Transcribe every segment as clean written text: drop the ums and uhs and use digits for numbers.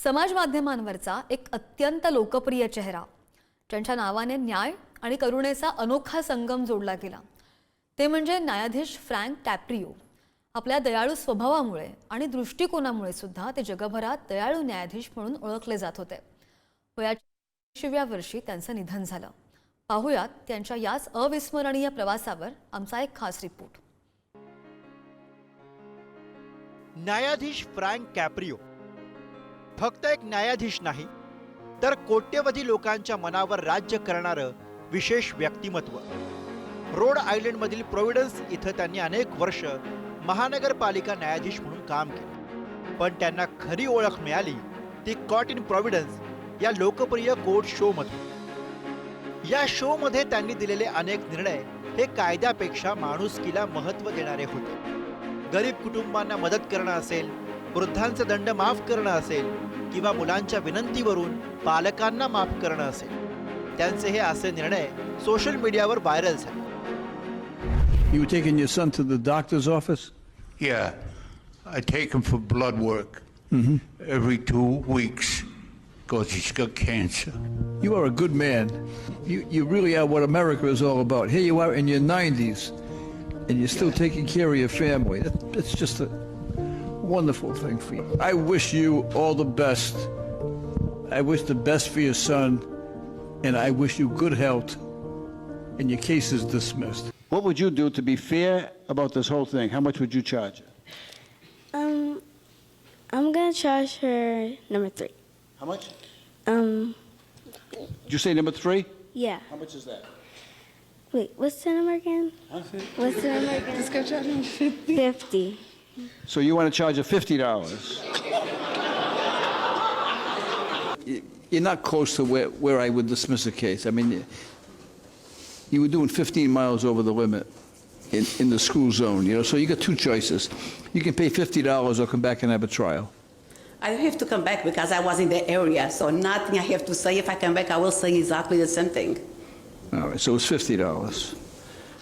समाज माध्यमांवरचा एक अत्यंत लोकप्रिय चेहरा, ज्यांच्या नावाने न्याय आणि करुणेचा अनोखा संगम जोडला गेला, ते म्हणजे न्यायाधीश फ्रँक कॅप्रिओ. आपल्या दयाळू स्वभावामुळे आणि दृष्टिकोनामुळे सुद्धा ते जगभरात दयाळू न्यायाधीश म्हणून ओळखले जात होते. वयाच्या 80व्या वर्षी त्यांचं निधन झालं. पाहुयात त्यांच्या याच अविस्मरणीय प्रवासावर आमचा एक खास रिपोर्ट. न्यायाधीश फ्रँक कॅप्रिओ फक्त एक न्यायाधीश नाही, तर कोट्यवधी लोकांच्या मनावर राज्य करणारं विशेष व्यक्तिमत्व. रोड आयलंडमधील प्रोव्हिडन्स इथं त्यांनी अनेक वर्ष महानगरपालिका न्यायाधीश म्हणून काम केलं. पण त्यांना खरी ओळख मिळाली ती कॉट इन प्रोव्हिडन्स या लोकप्रिय कोर्ट शो मध्ये. या शो मध्ये त्यांनी दिलेले अनेक निर्णय हे कायद्यापेक्षा माणुसकीला महत्त्व देणारे होते. गरीब कुटुंबांना मदत करणं असेल, वृद्धांचे दंड माफ करणं असेल किंवा मुलांच्या विनंतीवरून पालकांना माफ करणं असेल, त्यांचे हे असे निर्णय सोशल मीडियावर व्हायरल झाले. You taking your son to the doctor's office? Yeah, I take him for blood work every 2 weeks because he's got cancer. You are a good man. You really are what America is all about. Here you are in your 90s, and you're still taking care of your family. That's just a wonderful thing for you. I wish you all the best. I wish the best for your son, and I wish you good health, and your case is dismissed. What would you do to be fair about this whole thing? How much would you charge? I'm gonna charge her number 3. How much? Did you say number 3? Yeah. How much is that? Wait, what's the number again? What's the number again? Let's go charge him 50. 50. So you want to charge her $50? You're not close to where I would dismiss a case. I mean, you were doing 15 miles over the limit in the school zone, you know, so you got two choices. You can pay $50 or come back and have a trial. I have to come back because I was in the area, so nothing I have to say. If I come back, I will say exactly the same thing. All right, so it's $50.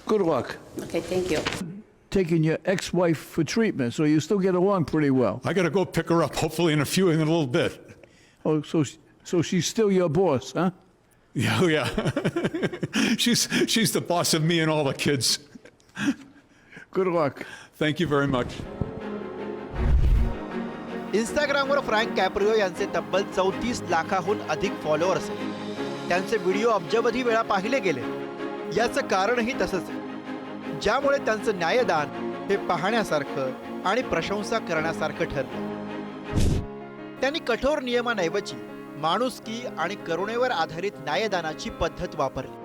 Good luck. Okay, thank you. Taking your ex-wife for treatment, so you still get along pretty well. I got to go pick her up, hopefully in a little bit. Oh, so she's still your boss, huh? Yeah, oh yeah. she's the boss of me and all the kids. Good luck. Thank you very much. इंस्टाग्रामवर frank कॅप्रिओ यांचे तब्बल 34 लाखाहून अधिक followers आहेत. त्यांचे video अब्जावधी वेळा पाहिले गेले. याचं कारणही तसंच आहे, ज्यामुळे त्यांचं न्यायदान हे पाहण्यासारखं आणि प्रशंसा करण्यासारखं ठरलं. त्यांनी कठोर नियमांऐवजी माणुसकी आणि करुणेवर आधारित न्यायदानाची पद्धत वापरली.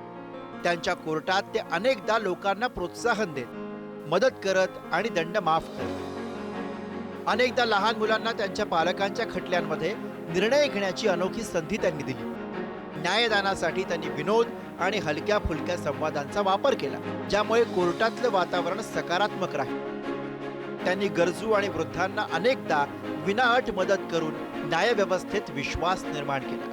त्यांच्या कोर्टात ते अनेकदा लोकांना प्रोत्साहन देत, मदत करत आणि दंड माफ करत. अनेकदा लहान मुलांना त्यांच्या पालकांच्या खटल्यांमध्ये निर्णय घेण्याची अनोखी संधी त्यांनी दिली. न्यायदानासाठी त्यांनी विनोद आणि हलक्या फुलक्या संवादांचा वापर केला, ज्यामुळे कोर्टातलं वातावरण सकारात्मक राहील. त्यांनी गरजू आणि वृद्धांना अनेकदा विनाअट मदत करून न्यायव्यवस्थेत विश्वास निर्माण केला.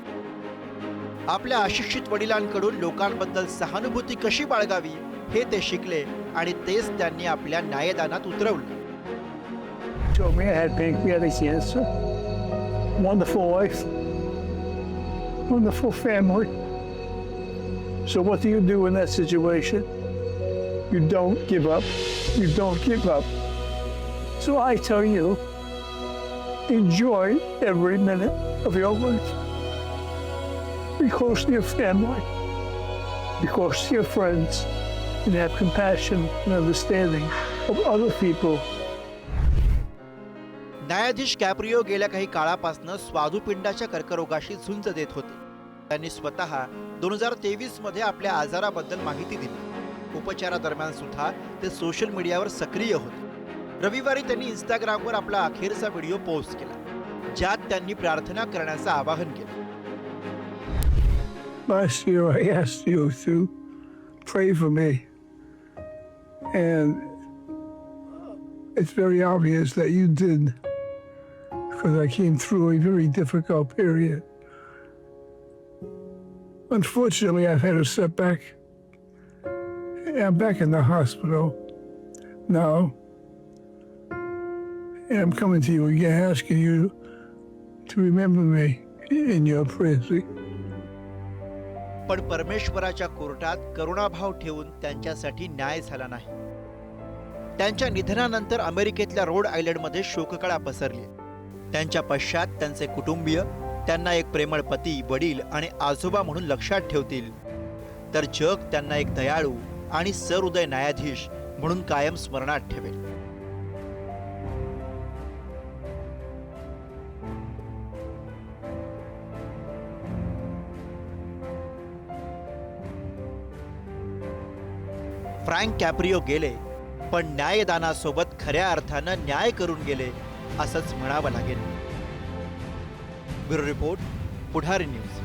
आपल्या अशिक्षित वडिलांकडून लोकांबद्दल सहानुभूती कशी बाळगावी हे ते शिकले आणि तेच त्यांनी आपल्या न्यायदानात उतरवलं. Told me I had pancreatic cancer. Wonderful wife, wonderful family. So what do you do in that situation? You don't give up. You don't give up. So I tell you, enjoy every minute of your life. Be close to your family. Be close to your friends. And have compassion and understanding of other people. न्यायाधीश कॅप्रिओ गेल्या काही काळापासून स्वादुपिंडाच्या कर्करोगाशी झुंज देत होते. त्यांनी स्वतः 2023 मध्ये आपल्या आजाराबद्दल माहिती दिली. उपचारादरम्यान सुद्धा ते सोशल मीडियावर सक्रिय होते. रविवारी त्यांनी इंस्टाग्रामवर आपला अखेरचा व्हिडिओ पोस्ट केला, ज्यात त्यांनी प्रार्थना करण्याचं आवाहन केलं. Last year I asked you to pray for me. And it's very obvious that you did, because I came through a very difficult period. Unfortunately, I've had a setback. I'm back in the hospital now. And I'm coming to you again, asking you to remember me in your prayers. पण परमेश्वराच्या कोर्टात करुणाभाव ठेवून त्यांच्यासाठी न्याय झाला नाही. त्यांच्या निधनानंतर अमेरिकेतल्या रोड आयलंडमध्ये शोककळा पसरली. त्यांच्या पश्चात त्यांचे कुटुंबीय त्यांना एक प्रेमळ पती, वडील आणि आजोबा म्हणून लक्षात ठेवतील, तर जग त्यांना एक दयाळू आणि सहृदय न्यायाधीश म्हणून कायम स्मरणात ठेवेल. फ्रँक कॅप्रिओ गेले, पण न्यायदानासोबत खऱ्या अर्थानं न्याय करून गेले असंच म्हणावं लागेल. ब्युरो रिपोर्ट, पुढारी न्यूज.